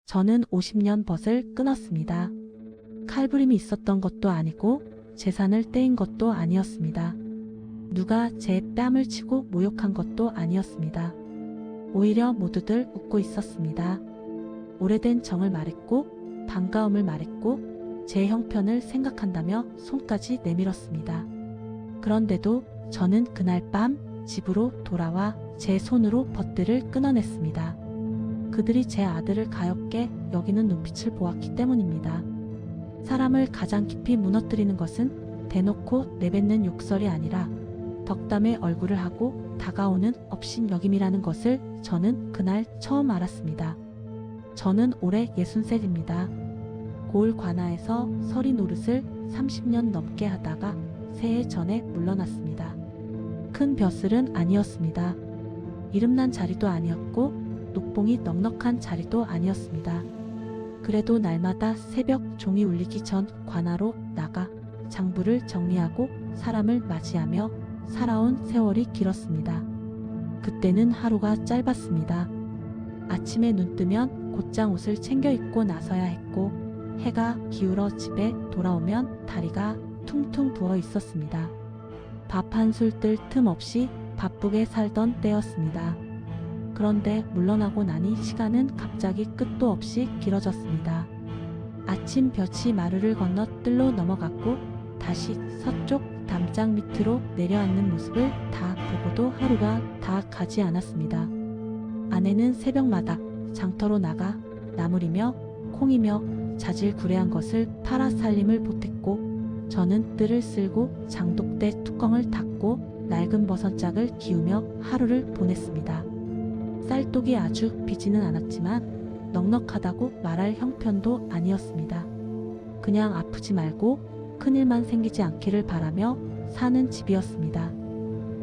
저는 50년 벗을 끊었습니다. 칼부림이 있었던 것도 아니고 재산을 떼인 것도 아니었습니다. 누가 제 뺨을 치고 모욕한 것도 아니었습니다. 오히려 모두들 웃고 있었습니다. 오래된 정을 말했고 반가움을 말했고 제 형편을 생각한다며 손까지 내밀었습니다. 그런데도 저는 그날 밤 집으로 돌아와 제 손으로 벗들을 끊어냈습니다. 그들이 제 아들을 가엾게 여기는 눈빛을 보았기 때문입니다. 사람을 가장 깊이 무너뜨리는 것은 대놓고 내뱉는 욕설이 아니라 덕담의 얼굴을 하고 다가오는 업신여김이라는 것을 저는 그날 처음 알았습니다. 저는 올해 63입니다. 고을 관아에서 서리 노릇을 30년 넘게 하다가 새해 전에 물러났습니다. 큰 벼슬은 아니었습니다. 이름난 자리도 아니었고 녹봉이 넉넉한 자리도 아니었습니다. 그래도 날마다 새벽 종이 울리기 전 관아로 나가 장부를 정리하고 사람을 맞이하며 살아온 세월이 길었습니다. 그때는 하루가 짧았습니다. 아침에 눈 뜨면 곧장 옷을 챙겨 입고 나서야 했고 해가 기울어 집에 돌아오면 다리가 퉁퉁 부어 있었습니다. 밥 한술 뜰 틈 없이 바쁘게 살던 때였습니다. 그런데 물러나고 나니 시간은 갑자기 끝도 없이 길어졌습니다. 아침 볕이 마루를 건너 뜰로 넘어갔고 다시 서쪽 담장 밑으로 내려앉는 모습을 다 보고도 하루가 다 가지 않았습니다. 아내는 새벽마다 장터로 나가 나물이며 콩이며 자질구레한 것을 팔아 살림을 보탰고 저는 뜰을 쓸고 장독대 뚜껑을 닫고 낡은 버선짝을 기우며 하루를 보냈습니다. 쌀독이 아주 비지는 않았지만 넉넉하다고 말할 형편도 아니었습니다. 그냥 아프지 말고 큰일만 생기지 않기를 바라며 사는 집이었습니다.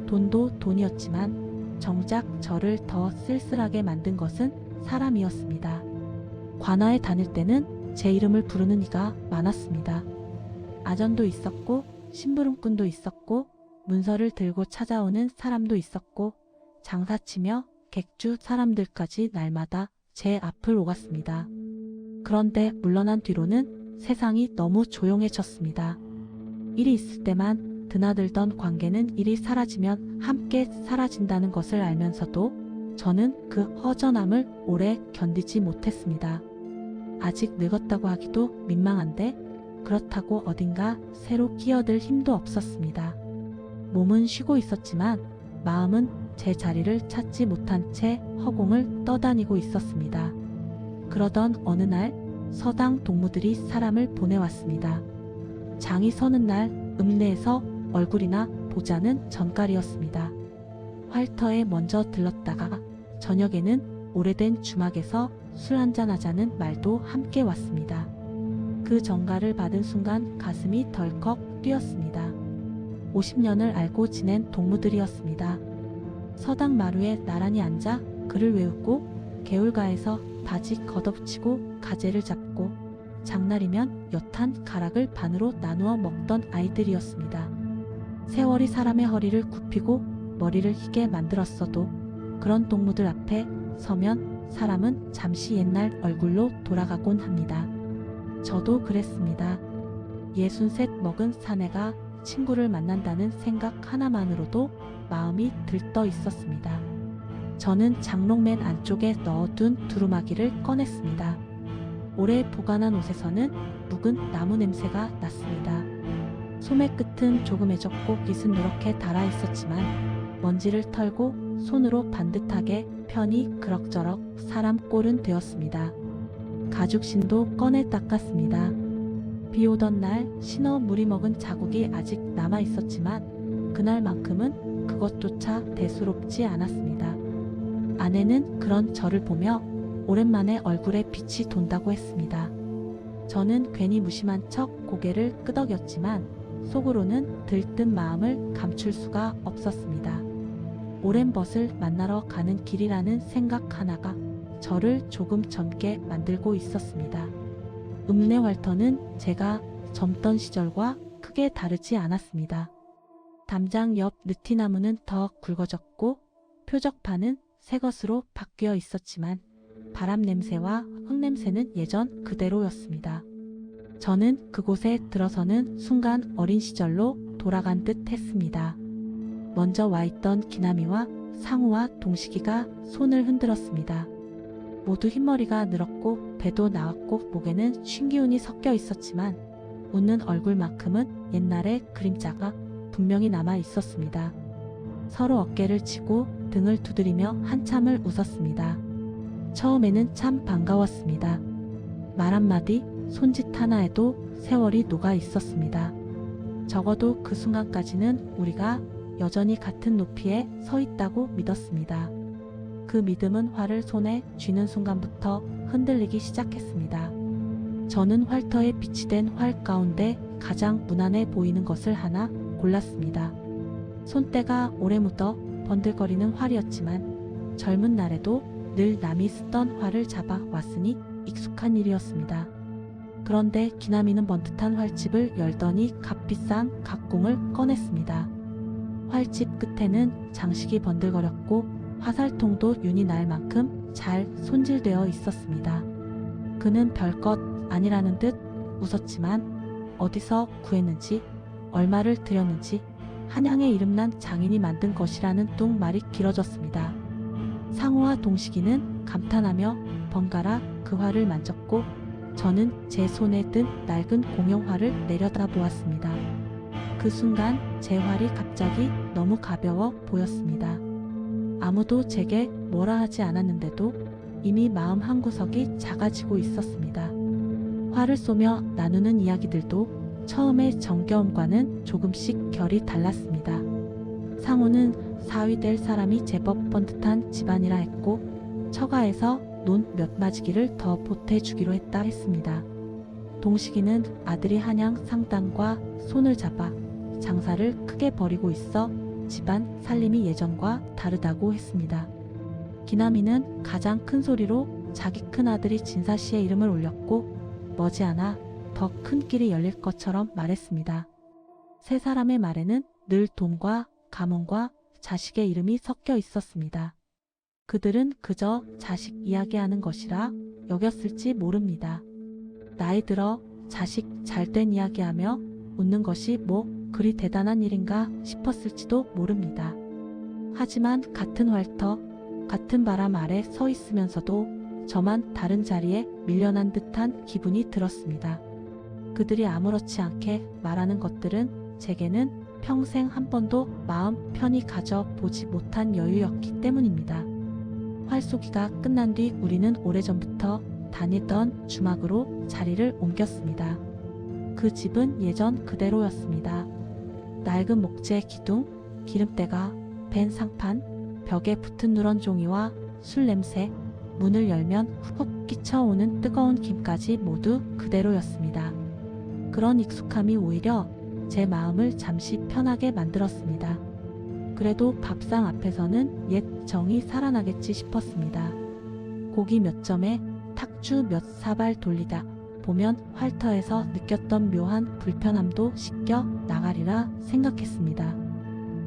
돈도 돈이었지만 정작 저를 더 쓸쓸하게 만든 것은 사람이었습니다. 관아에 다닐 때는 제 이름을 부르는 이가 많았습니다. 아전도 있었고 심부름꾼도 있었고 문서를 들고 찾아오는 사람도 있었고 장사치며 객주 사람들까지 날마다 제 앞을 오갔습니다. 그런데 물러난 뒤로는 세상이 너무 조용해졌습니다. 일이 있을 때만 드나들던 관계는 일이 사라지면 함께 사라진다는 것을 알면서도 저는 그 허전함을 오래 견디지 못했습니다. 아직 늙었다고 하기도 민망한데 그렇다고 어딘가 새로 끼어들 힘도 없었습니다. 몸은 쉬고 있었지만 마음은 제 자리를 찾지 못한 채 허공을 떠다니고 있었습니다. 그러던 어느 날 서당 동무들이 사람을 보내왔습니다. 장이 서는 날 읍내에서 얼굴이나 보자는 전갈이었습니다. 활터에 먼저 들렀다가 저녁에는 오래된 주막에서 술 한잔 하자는 말도 함께 왔습니다. 그 전갈을 받은 순간 가슴이 덜컥 뛰었습니다. 50년을 알고 지낸 동무들이었습니다. 서당 마루에 나란히 앉아 글을 외우고 개울가에서 바지 걷어붙이고 가재를 잡고 장날이면 엿한 가락을 반으로 나누어 먹던 아이들이었습니다. 세월이 사람의 허리를 굽히고 머리를 희게 만들었어도 그런 동무들 앞에 서면 사람은 잠시 옛날 얼굴로 돌아가곤 합니다. 저도 그랬습니다. 63 먹은 사내가 친구를 만난다는 생각 하나만으로도 마음이 들떠 있었습니다. 저는 장롱맨 안쪽에 넣어둔 두루마기를 꺼냈습니다. 오래 보관한 옷에서는 묵은 나무 냄새가 났습니다. 소매 끝은 조금 해졌고 깃은 누렇게 닳아 있었지만 먼지를 털고 손으로 반듯하게 편히 그럭저럭 사람 꼴은 되었습니다. 가죽신도 꺼내 닦았습니다. 비 오던 날 신어 물이 먹은 자국이 아직 남아 있었지만 그날만큼은 그것조차 대수롭지 않았습니다. 아내는 그런 저를 보며 오랜만에 얼굴에 빛이 돈다고 했습니다. 저는 괜히 무심한 척 고개를 끄덕였지만 속으로는 들뜬 마음을 감출 수가 없었습니다. 오랜 벗을 만나러 가는 길이라는 생각 하나가 저를 조금 젊게 만들고 있었습니다. 읍내 활터는 제가 젊던 시절과 크게 다르지 않았습니다. 담장 옆 느티나무는 더 굵어졌고 표적판은 새 것으로 바뀌어 있었지만 바람 냄새와 흙냄새는 예전 그대로였습니다. 저는 그곳에 들어서는 순간 어린 시절로 돌아간 듯 했습니다. 먼저 와 있던 기남이와 상우와 동식이가 손을 흔들었습니다. 모두 흰머리가 늘었고 배도 나왔고 목에는 쉰기운이 섞여 있었지만 웃는 얼굴만큼은 옛날의 그림자가 분명히 남아 있었습니다. 서로 어깨를 치고 등을 두드리며 한참을 웃었습니다. 처음에는 참 반가웠습니다. 말 한마디, 손짓 하나에도 세월이 녹아 있었습니다. 적어도 그 순간까지는 우리가 여전히 같은 높이에 서 있다고 믿었습니다. 그 믿음은 활을 손에 쥐는 순간부터 흔들리기 시작했습니다. 저는 활터에 비치된 활 가운데 가장 무난해 보이는 것을 하나 골랐습니다. 손때가 오래 묻어 번들거리는 활이었지만 젊은 날에도 늘 남이 쓰던 활을 잡아 왔으니 익숙한 일이었습니다. 그런데 기남이는 번듯한 활집을 열더니 값비싼 각공을 꺼냈습니다. 활집 끝에는 장식이 번들거렸고 화살통도 윤이 날 만큼 잘 손질되어 있었습니다. 그는 별것 아니라는 듯 웃었지만 어디서 구했는지 얼마를 들였는지 한양에 이름난 장인이 만든 것이라는 뚱말이 길어졌습니다. 상우와 동식이는 감탄하며 번갈아 그 활을 만졌고 저는 제 손에 든 낡은 공용활을 내려다보았습니다. 그 순간 제 활이 갑자기 너무 가벼워 보였습니다. 아무도 제게 뭐라 하지 않았는데도 이미 마음 한구석이 작아지고 있었습니다. 활을 쏘며 나누는 이야기들도 처음의 정겨움과는 조금씩 결이 달랐습니다. 상우는 사위 될 사람이 제법 번듯한 집안이라 했고 처가에서 논 몇 마지기를 더 보태주기로 했습니다. 동식이는 아들이 한양 상당과 손을 잡아 장사를 크게 벌이고 있어 집안 살림이 예전과 다르다고 했습니다. 기남이는 가장 큰 소리로 자기 큰아들이 진사씨의 이름을 올렸고 머지않아 더 큰 길이 열릴 것처럼 말했습니다. 세 사람의 말에는 늘 돈과 가문과 자식의 이름이 섞여 있었습니다. 그들은 그저 자식 이야기하는 것이라 여겼을지 모릅니다. 나이 들어 자식 잘된 이야기하며 웃는 것이 뭐 그리 대단한 일인가 싶었을지도 모릅니다. 하지만 같은 활터, 같은 바람 아래 서 있으면서도 저만 다른 자리에 밀려난 듯한 기분이 들었습니다. 그들이 아무렇지 않게 말하는 것들은 제게는 평생 한 번도 마음 편히 가져보지 못한 여유였기 때문입니다. 활쏘기가 끝난 뒤 우리는 오래전부터 다니던 주막으로 자리를 옮겼습니다. 그 집은 예전 그대로였습니다. 낡은 목재 기둥, 기름때가 밴 상판, 벽에 붙은 누런 종이와 술 냄새, 문을 열면 훅 끼쳐오는 뜨거운 김까지 모두 그대로였습니다. 그런 익숙함이 오히려 제 마음을 잠시 편하게 만들었습니다. 그래도 밥상 앞에서는 옛 정이 살아나겠지 싶었습니다. 고기 몇 점에 탁주 몇 사발 돌리다 보면 활터에서 느꼈던 묘한 불편함도 씻겨 나가리라 생각했습니다.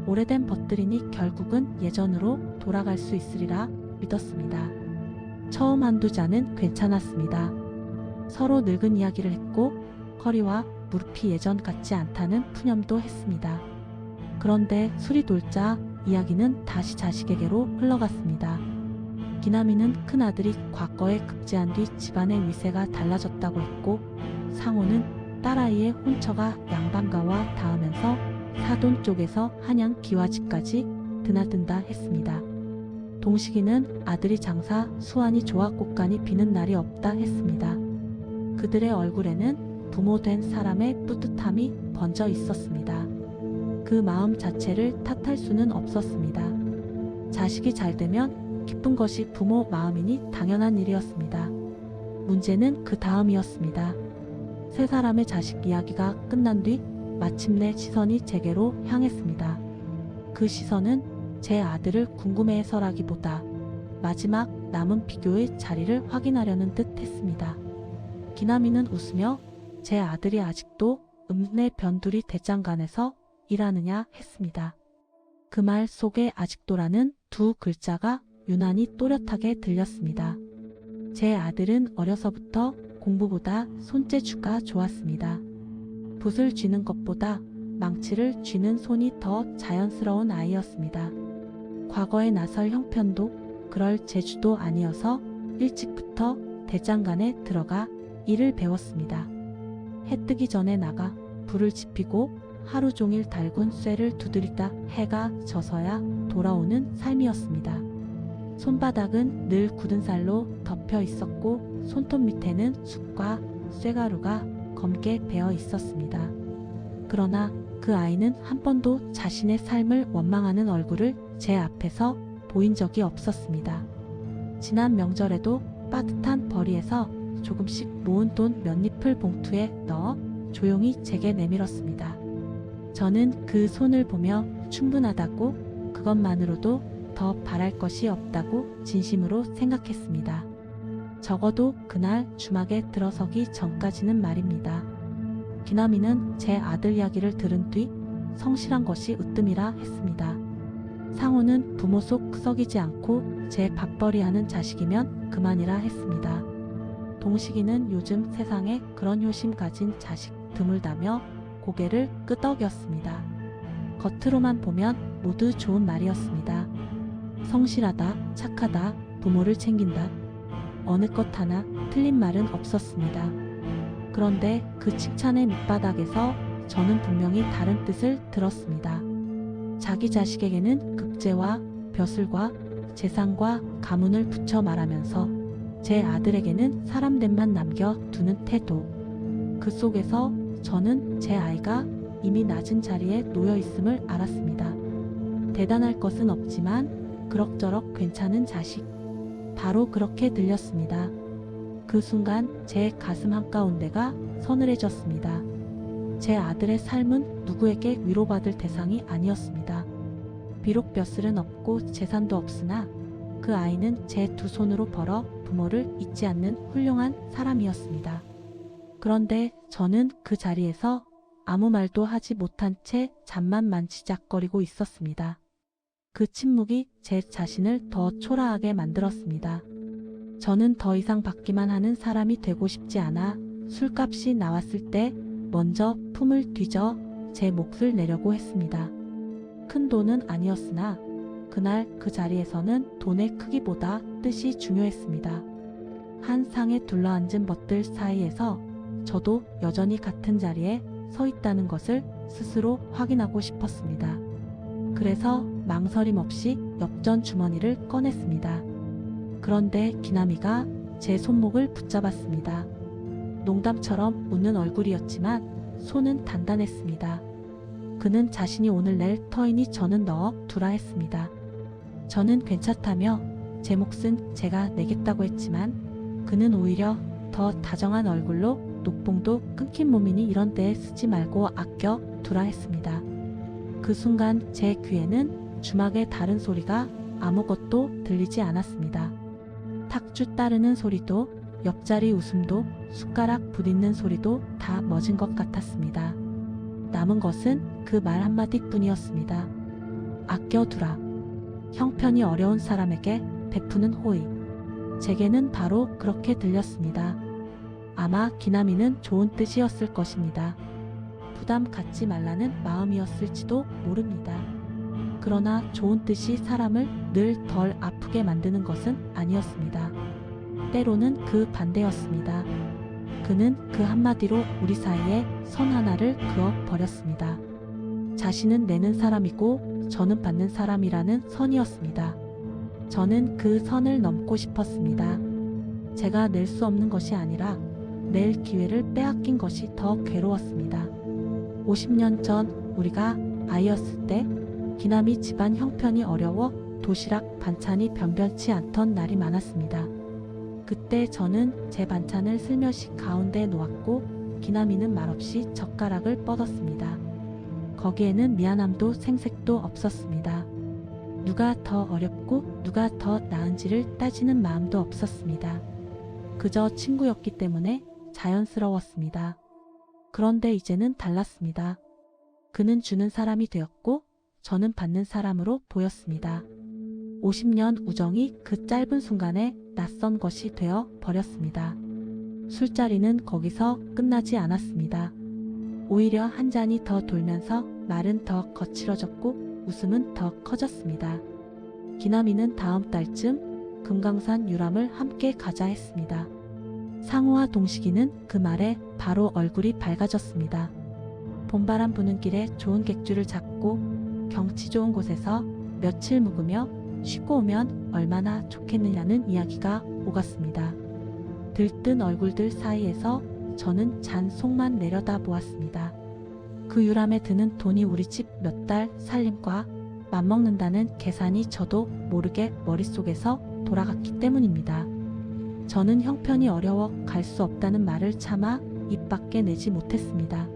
오래된 벗들이니 결국은 예전으로 돌아갈 수 있으리라 믿었습니다. 처음 한두 잔은 괜찮았습니다. 서로 늙은 이야기를 했고 허리와 무릎이 예전 같지 않다는 푸념도 했습니다. 그런데 술이 돌자 이야기는 다시 자식에게로 흘러갔습니다. 기남이는 큰아들이 과거에 급제한 뒤 집안의 위세가 달라졌다고 했고 상호는 딸아이의 혼처가 양반가와 닿으면서 사돈 쪽에서 한양 기와집까지 드나든다 했습니다. 동식이는 아들이 장사 수완이 좋아 꽃간이 비는 날이 없다 했습니다. 그들의 얼굴에는 부모 된 사람의 뿌듯함이 번져 있었습니다. 그 마음 자체를 탓할 수는 없었습니다. 자식이 잘 되면 기쁜 것이 부모 마음이니 당연한 일이었습니다. 문제는 그 다음이었습니다. 세 사람의 자식 이야기가 끝난 뒤 마침내 시선이 제게로 향했습니다. 그 시선은 제 아들을 궁금해해서라기보다 마지막 남은 비교의 자리를 확인하려는 듯 했습니다. 기남이는 웃으며 제 아들이 아직도 읍내 변두리 대장간에서 일하느냐 했습니다. 그 말 속에 아직도라는 두 글자가 유난히 또렷하게 들렸습니다. 제 아들은 어려서부터 공부보다 손재주가 좋았습니다. 붓을 쥐는 것보다 망치를 쥐는 손이 더 자연스러운 아이였습니다. 과거에 나설 형편도 그럴 재주도 아니어서 일찍부터 대장간에 들어가 일을 배웠습니다. 해 뜨기 전에 나가 불을 지피고 하루 종일 달군 쇠를 두드리다 해가 져서야 돌아오는 삶이었습니다. 손바닥은 늘 굳은 살로 덮여 있었고 손톱 밑에는 숯과 쇠가루가 검게 배어 있었습니다. 그러나 그 아이는 한 번도 자신의 삶을 원망하는 얼굴을 제 앞에서 보인 적이 없었습니다. 지난 명절에도 빠듯한 벌이에서 조금씩 모은 돈 몇 잎을 봉투에 넣어 조용히 제게 내밀었습니다. 저는 그 손을 보며 충분하다고, 그것만으로도 더 바랄 것이 없다고 진심으로 생각했습니다. 적어도 그날 주막에 들어서기 전까지는 말입니다. 기남이는 제 아들 이야기를 들은 뒤 성실한 것이 으뜸이라 했습니다. 상호는 부모 속 썩이지 않고 제 밥벌이하는 자식이면 그만이라 했습니다. 동식이는 요즘 세상에 그런 효심 가진 자식 드물다며 고개를 끄덕였습니다. 겉으로만 보면 모두 좋은 말이었습니다. 성실하다, 착하다, 부모를 챙긴다. 어느 것 하나 틀린 말은 없었습니다. 그런데 그 칭찬의 밑바닥에서 저는 분명히 다른 뜻을 들었습니다. 자기 자식에게는 급제와 벼슬과 재산과 가문을 붙여 말하면서 제 아들에게는 사람됨만 남겨두는 태도. 그 속에서 저는 제 아이가 이미 낮은 자리에 놓여 있음을 알았습니다. 대단할 것은 없지만 그럭저럭 괜찮은 자식. 바로 그렇게 들렸습니다. 그 순간 제 가슴 한가운데가 서늘해졌습니다. 제 아들의 삶은 누구에게 위로받을 대상이 아니었습니다. 비록 벼슬은 없고 재산도 없으나 그 아이는 제 두 손으로 벌어 부모를 잊지 않는 훌륭한 사람이었습니다. 그런데 저는 그 자리에서 아무 말도 하지 못한 채 잠만 만지작거리고 있었습니다. 그 침묵이 제 자신을 더 초라하게 만들었습니다. 저는 더 이상 받기만 하는 사람이 되고 싶지 않아 술값이 나왔을 때 먼저 품을 뒤져 제 몫을 내려고 했습니다. 큰 돈은 아니었으나 그날 그 자리에서는 돈의 크기보다 뜻이 중요했습니다. 한 상에 둘러앉은 벗들 사이에서 저도 여전히 같은 자리에 서 있다는 것을 스스로 확인하고 싶었습니다. 그래서 망설임 없이 엽전 주머니를 꺼냈습니다. 그런데 기남이가 제 손목을 붙잡았습니다. 농담처럼 웃는 얼굴이었지만 손은 단단했습니다. 그는 자신이 오늘 낼 터이니 저는 넣어 두라 했습니다. 저는 괜찮다며 제 몫은 제가 내겠다고 했지만 그는 오히려 더 다정한 얼굴로 녹봉도 끊긴 몸이니 이런 데에 쓰지 말고 아껴 두라 했습니다. 그 순간 제 귀에는 주막의 다른 소리가 아무것도 들리지 않았습니다. 탁주 따르는 소리도 옆자리 웃음도 숟가락 부딪는 소리도 다 멎은 것 같았습니다. 남은 것은 그 말 한마디뿐이었습니다. 아껴두라. 형편이 어려운 사람에게 베푸는 호의. 제게는 바로 그렇게 들렸습니다. 아마 기남이는 좋은 뜻이었을 것입니다. 부담 갖지 말라는 마음이었을지도 모릅니다. 그러나 좋은 뜻이 사람을 늘 덜 아프게 만드는 것은 아니었습니다. 때로는 그 반대였습니다. 그는 그 한마디로 우리 사이에 선 하나를 그어 버렸습니다. 자신은 내는 사람이고 저는 받는 사람이라는 선이었습니다. 저는 그 선을 넘고 싶었습니다. 제가 낼 수 없는 것이 아니라 낼 기회를 빼앗긴 것이 더 괴로웠습니다. 50년 전 우리가 아이였을 때 기남이 집안 형편이 어려워 도시락 반찬이 변변치 않던 날이 많았습니다. 그때 저는 제 반찬을 슬며시 가운데에 놓았고 기남이는 말없이 젓가락을 뻗었습니다. 거기에는 미안함도 생색도 없었습니다. 누가 더 어렵고 누가 더 나은지를 따지는 마음도 없었습니다. 그저 친구였기 때문에 자연스러웠습니다. 그런데 이제는 달랐습니다. 그는 주는 사람이 되었고 저는 받는 사람으로 보였습니다. 50년 우정이 그 짧은 순간에 낯선 것이 되어 버렸습니다. 술자리는 거기서 끝나지 않았습니다. 오히려 한 잔이 더 돌면서 말은 더 거칠어졌고 웃음은 더 커졌습니다. 기남이는 다음 달쯤 금강산 유람을 함께 가자 했습니다. 상우와 동식이는 그 말에 바로 얼굴이 밝아졌습니다. 봄바람 부는 길에 좋은 객주를 잡고 경치 좋은 곳에서 며칠 묵으며 쉬고 오면 얼마나 좋겠느냐는 이야기가 오갔습니다. 들뜬 얼굴들 사이에서 저는 잔속만 내려다보았습니다. 그 유람에 드는 돈이 우리 집 몇 달 살림과 맞먹는다는 계산이 저도 모르게 머릿속에서 돌아갔기 때문입니다. 저는 형편이 어려워 갈 수 없다는 말을 차마 입 밖에 내지 못했습니다.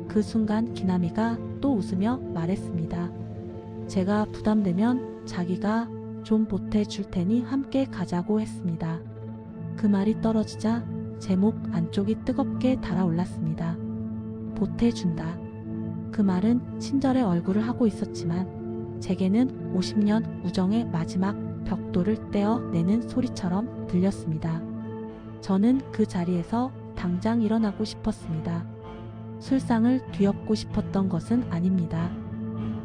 그 순간 기남이가 또 웃으며 말했습니다. 제가 부담되면 자기가 좀 보태줄 테니 함께 가자고 했습니다. 그 말이 떨어지자 제 목 안쪽이 뜨겁게 달아올랐습니다. 보태준다. 그 말은 친절의 얼굴을 하고 있었지만 제게는 50년 우정의 마지막 벽돌을 떼어내는 소리처럼 들렸습니다. 저는 그 자리에서 당장 일어나고 싶었습니다. 술상을 뒤엎고 싶었던 것은 아닙니다.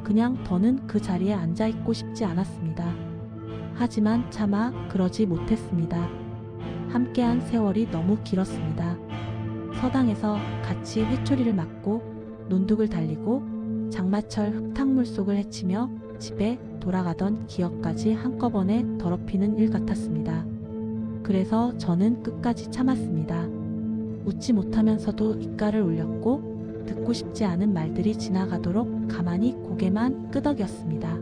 그냥 더는 그 자리에 앉아있고 싶지 않았습니다. 하지만 차마 그러지 못했습니다. 함께한 세월이 너무 길었습니다. 서당에서 같이 회초리를 맞고 논둑을 달리고 장마철 흙탕물 속을 헤치며 집에 돌아가던 기억까지 한꺼번에 더럽히는 일 같았습니다. 그래서 저는 끝까지 참았습니다. 웃지 못하면서도 입가를 올렸고 듣고 싶지 않은 말들이 지나가도록 가만히 고개만 끄덕였습니다.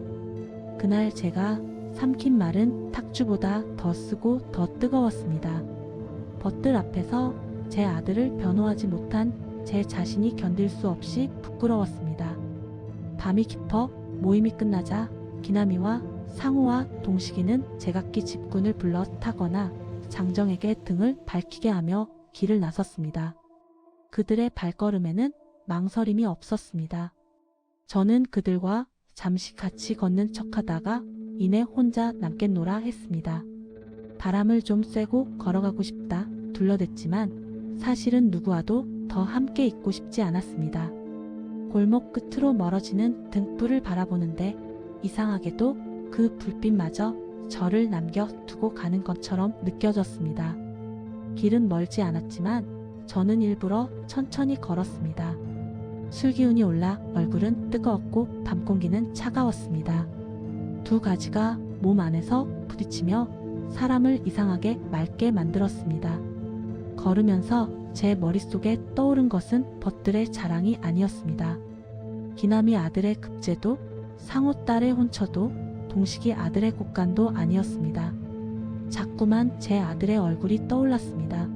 그날 제가 삼킨 말은 탁주보다 더 쓰고 더 뜨거웠습니다. 벗들 앞에서 제 아들을 변호하지 못한 제 자신이 견딜 수 없이 부끄러웠습니다. 밤이 깊어 모임이 끝나자 기남이와 상우와 동식이는 제각기 집군을 불러 타거나 장정에게 등을 밝히게 하며 길을 나섰습니다. 그들의 발걸음에는 망설임이 없었습니다. 저는 그들과 잠시 같이 걷는 척하다가 이내 혼자 남겠노라 했습니다. 바람을 좀 쐬고 걸어가고 싶다 둘러댔지만 사실은 누구와도 더 함께 있고 싶지 않았습니다. 골목 끝으로 멀어지는 등불을 바라보는데 이상하게도 그 불빛마저 저를 남겨두고 가는 것처럼 느껴졌습니다. 길은 멀지 않았지만 저는 일부러 천천히 걸었습니다. 술기운이 올라 얼굴은 뜨거웠고 밤공기는 차가웠습니다. 두 가지가 몸 안에서 부딪히며 사람을 이상하게 맑게 만들었습니다. 걸으면서 제 머릿속에 떠오른 것은 벗들의 자랑이 아니었습니다. 기남이 아들의 급제도, 상우 딸의 혼처도, 동식이 아들의 곡간도 아니었습니다. 자꾸만 제 아들의 얼굴이 떠올랐습니다.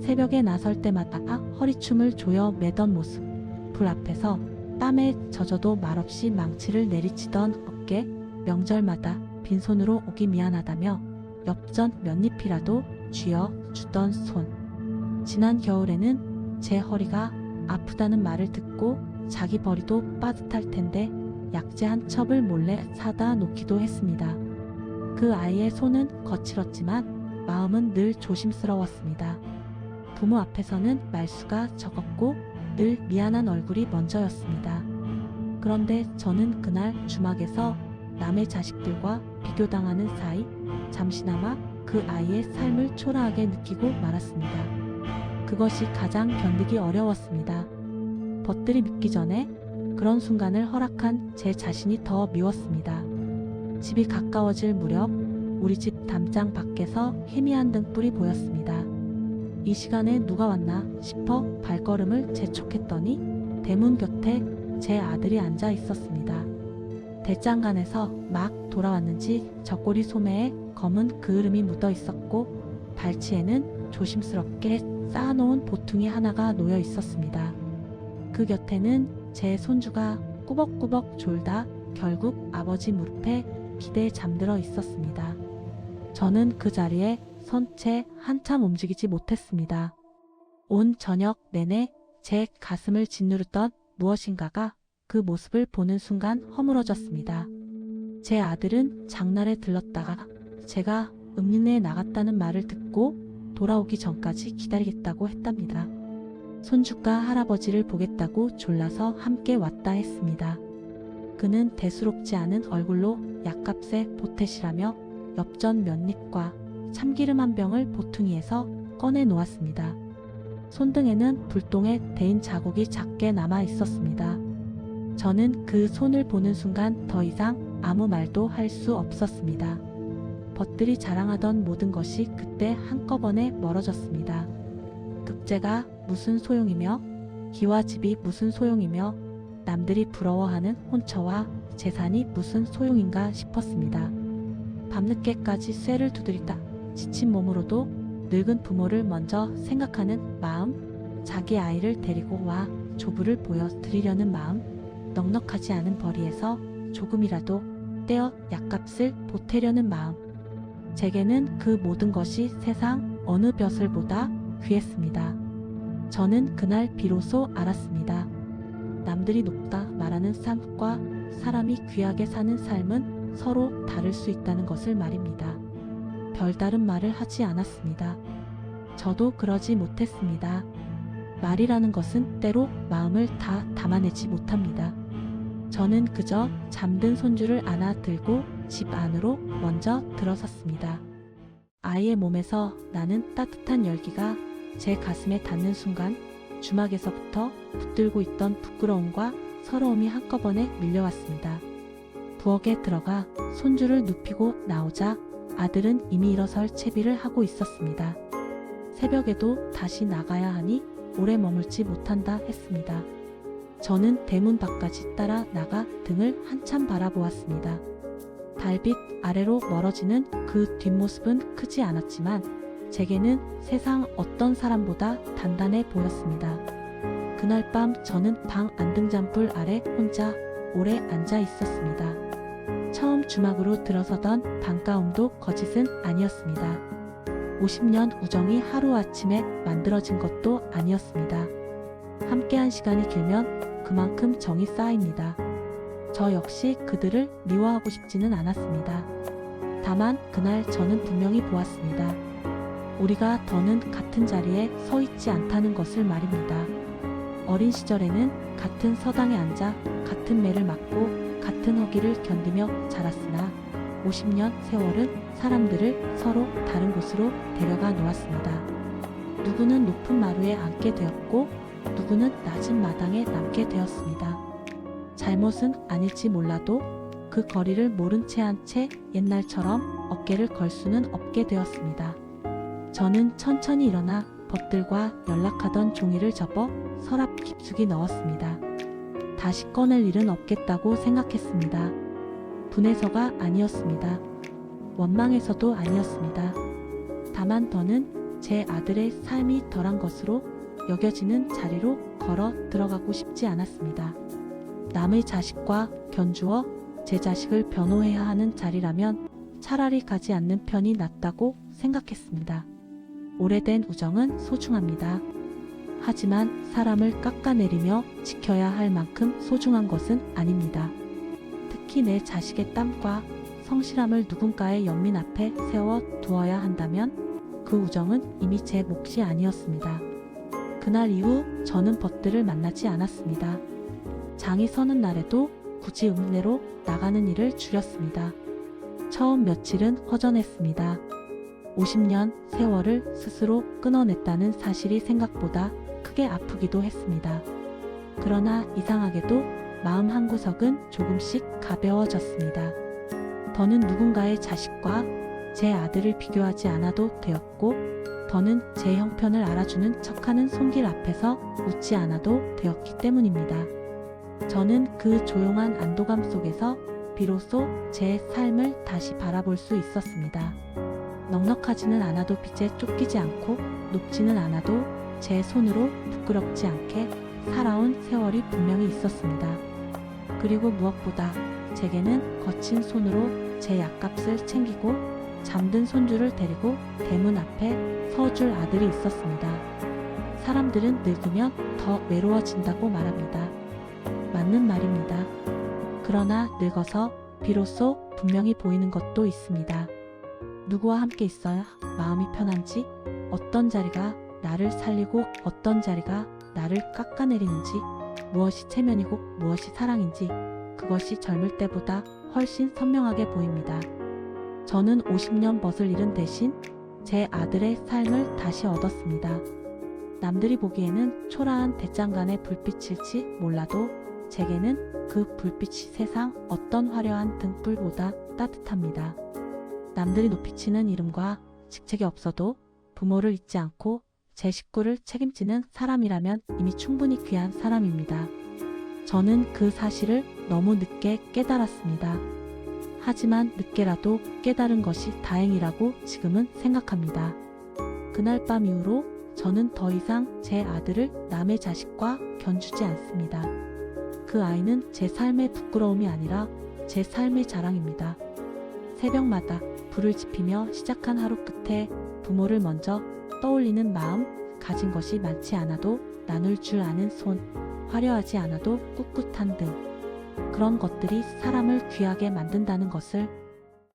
새벽에 나설 때마다 허리춤을 조여 매던 모습, 불 앞에서 땀에 젖어도 말없이 망치를 내리치던 어깨, 명절마다 빈손으로 오기 미안하다며 엽전 몇 잎이라도 쥐어 주던 손. 지난 겨울에는 제 허리가 아프다는 말을 듣고 자기 버리도 빠듯할 텐데 약재 한 첩을 몰래 사다 놓기도 했습니다. 그 아이의 손은 거칠었지만 마음은 늘 조심스러웠습니다. 부모 앞에서는 말수가 적었고 늘 미안한 얼굴이 먼저였습니다. 그런데 저는 그날 주막에서 남의 자식들과 비교당하는 사이 잠시나마 그 아이의 삶을 초라하게 느끼고 말았습니다. 그것이 가장 견디기 어려웠습니다. 벗들이 믿기 전에 그런 순간을 허락한 제 자신이 더 미웠습니다. 집이 가까워질 무렵 우리 집 담장 밖에서 희미한 등불이 보였습니다. 이 시간에 누가 왔나 싶어 발걸음을 재촉했더니 대문 곁에 제 아들이 앉아 있었습니다. 대장간에서 막 돌아왔는지 젖꼬리 소매에 검은 그을음이 묻어 있었고 발치에는 조심스럽게 쌓아놓은 보퉁이 하나가 놓여 있었습니다. 그 곁에는 제 손주가 꾸벅꾸벅 졸다 결국 아버지 무릎에 기대에 잠들어 있었습니다. 저는 그 자리에 선 채 한참 움직이지 못했습니다. 온 저녁 내내 제 가슴을 짓누르던 무엇인가가 그 모습을 보는 순간 허물어졌습니다. 제 아들은 장날에 들렀다가 제가 읍내에 나갔다는 말을 듣고 돌아오기 전까지 기다리겠다고 했답니다. 손주가 할아버지를 보겠다고 졸라서 함께 왔다 했습니다. 그는 대수롭지 않은 얼굴로 약값에 보탰이라며 엽전 몇 입과 참기름 한 병을 보퉁이에서 꺼내 놓았습니다. 손등에는 불똥에 데인 자국이 작게 남아 있었습니다. 저는 그 손을 보는 순간 더 이상 아무 말도 할 수 없었습니다. 벗들이 자랑하던 모든 것이 그때 한꺼번에 멀어졌습니다. 급제가 무슨 소용이며 기와 집이 무슨 소용이며 남들이 부러워하는 혼처와 재산이 무슨 소용인가 싶었습니다. 밤늦게까지 쇠를 두드리다 지친 몸으로도 늙은 부모를 먼저 생각하는 마음, 자기 아이를 데리고 와 조부를 보여드리려는 마음, 넉넉하지 않은 벌이에서 조금이라도 떼어 약값을 보태려는 마음. 제게는 그 모든 것이 세상 어느 벼슬보다 귀했습니다. 저는 그날 비로소 알았습니다. 남들이 높다 말하는 삶과 사람이 귀하게 사는 삶은 서로 다를 수 있다는 것을 말입니다. 별다른 말을 하지 않았습니다. 저도 그러지 못했습니다. 말이라는 것은 때로 마음을 다 담아내지 못합니다. 저는 그저 잠든 손주를 안아 들고 집 안으로 먼저 들어섰습니다. 아이의 몸에서 나는 따뜻한 열기가 제 가슴에 닿는 순간 주막에서부터 붙들고 있던 부끄러움과 서러움이 한꺼번에 밀려왔습니다. 부엌에 들어가 손주를 눕히고 나오자 아들은 이미 일어설 채비를 하고 있었습니다. 새벽에도 다시 나가야 하니 오래 머물지 못한다 했습니다. 저는 대문 밖까지 따라 나가 등을 한참 바라보았습니다. 달빛 아래로 멀어지는 그 뒷모습은 크지 않았지만 제게는 세상 어떤 사람보다 단단해 보였습니다. 그날 밤 저는 방 안등잔불 아래 혼자 오래 앉아 있었습니다. 처음 주막으로 들어서던 반가움도 거짓은 아니었습니다. 50년 우정이 하루아침에 만들어진 것도 아니었습니다. 함께한 시간이 길면 그만큼 정이 쌓입니다. 저 역시 그들을 미워하고 싶지는 않았습니다. 다만 그날 저는 분명히 보았습니다. 우리가 더는 같은 자리에 서 있지 않다는 것을 말입니다. 어린 시절에는 같은 서당에 앉아 같은 매를 맞고 같은 허기를 견디며 자랐으나 50년 세월은 사람들을 서로 다른 곳으로 데려가 놓았습니다. 누구는 높은 마루에 앉게 되었고 누구는 낮은 마당에 남게 되었습니다. 잘못은 아닐지 몰라도 그 거리를 모른 채 한 채 옛날처럼 어깨를 걸 수는 없게 되었습니다. 저는 천천히 일어나 벗들과 연락하던 종이를 접어 서랍 깊숙이 넣었습니다. 다시 꺼낼 일은 없겠다고 생각했습니다. 분해서가 아니었습니다. 원망해서도 아니었습니다. 다만 더는 제 아들의 삶이 덜한 것으로 여겨지는 자리로 걸어 들어가고 싶지 않았습니다. 남의 자식과 견주어 제 자식을 변호해야 하는 자리라면 차라리 가지 않는 편이 낫다고 생각했습니다. 오래된 우정은 소중합니다. 하지만 사람을 깎아내리며 지켜야 할 만큼 소중한 것은 아닙니다. 특히 내 자식의 땀과 성실함을 누군가의 연민 앞에 세워 두어야 한다면 그 우정은 이미 제 몫이 아니었습니다. 그날 이후 저는 벗들을 만나지 않았습니다. 장이 서는 날에도 굳이 읍내로 나가는 일을 줄였습니다. 처음 며칠은 허전했습니다. 50년 세월을 스스로 끊어냈다는 사실이 생각보다 크게 아프기도 했습니다. 그러나 이상하게도 마음 한구석은 조금씩 가벼워졌습니다. 더는 누군가의 자식과 제 아들을 비교하지 않아도 되었고 더는 제 형편을 알아주는 척하는 손길 앞에서 웃지 않아도 되었기 때문입니다. 저는 그 조용한 안도감 속에서 비로소 제 삶을 다시 바라볼 수 있었습니다. 넉넉하지는 않아도 빚에 쫓기지 않고 높지는 않아도 제 손으로 부끄럽지 않게 살아온 세월이 분명히 있었습니다. 그리고 무엇보다 제게는 거친 손으로 제 약값을 챙기고 잠든 손주를 데리고 대문 앞에 서줄 아들이 있었습니다. 사람들은 늙으면 더 외로워진다고 말합니다. 맞는 말입니다. 그러나 늙어서 비로소 분명히 보이는 것도 있습니다. 누구와 함께 있어야 마음이 편한지, 어떤 자리가 나를 살리고 어떤 자리가 나를 깎아내리는지, 무엇이 체면이고 무엇이 사랑인지 그것이 젊을 때보다 훨씬 선명하게 보입니다. 저는 50년 벗을 잃은 대신 제 아들의 삶을 다시 얻었습니다. 남들이 보기에는 초라한 대장간의 불빛일지 몰라도 제게는 그 불빛이 세상 어떤 화려한 등불보다 따뜻합니다. 남들이 높이치는 이름과 직책이 없어도 부모를 잊지 않고 제 식구를 책임지는 사람이라면 이미 충분히 귀한 사람입니다. 저는 그 사실을 너무 늦게 깨달았습니다. 하지만 늦게라도 깨달은 것이 다행이라고 지금은 생각합니다. 그날 밤 이후로 저는 더 이상 제 아들을 남의 자식과 견주지 않습니다. 그 아이는 제 삶의 부끄러움이 아니라 제 삶의 자랑입니다. 새벽마다 불을 지피며 시작한 하루 끝에 부모를 먼저 떠올리는 마음, 가진 것이 많지 않아도 나눌 줄 아는 손, 화려하지 않아도 꿋꿋한 등, 그런 것들이 사람을 귀하게 만든다는 것을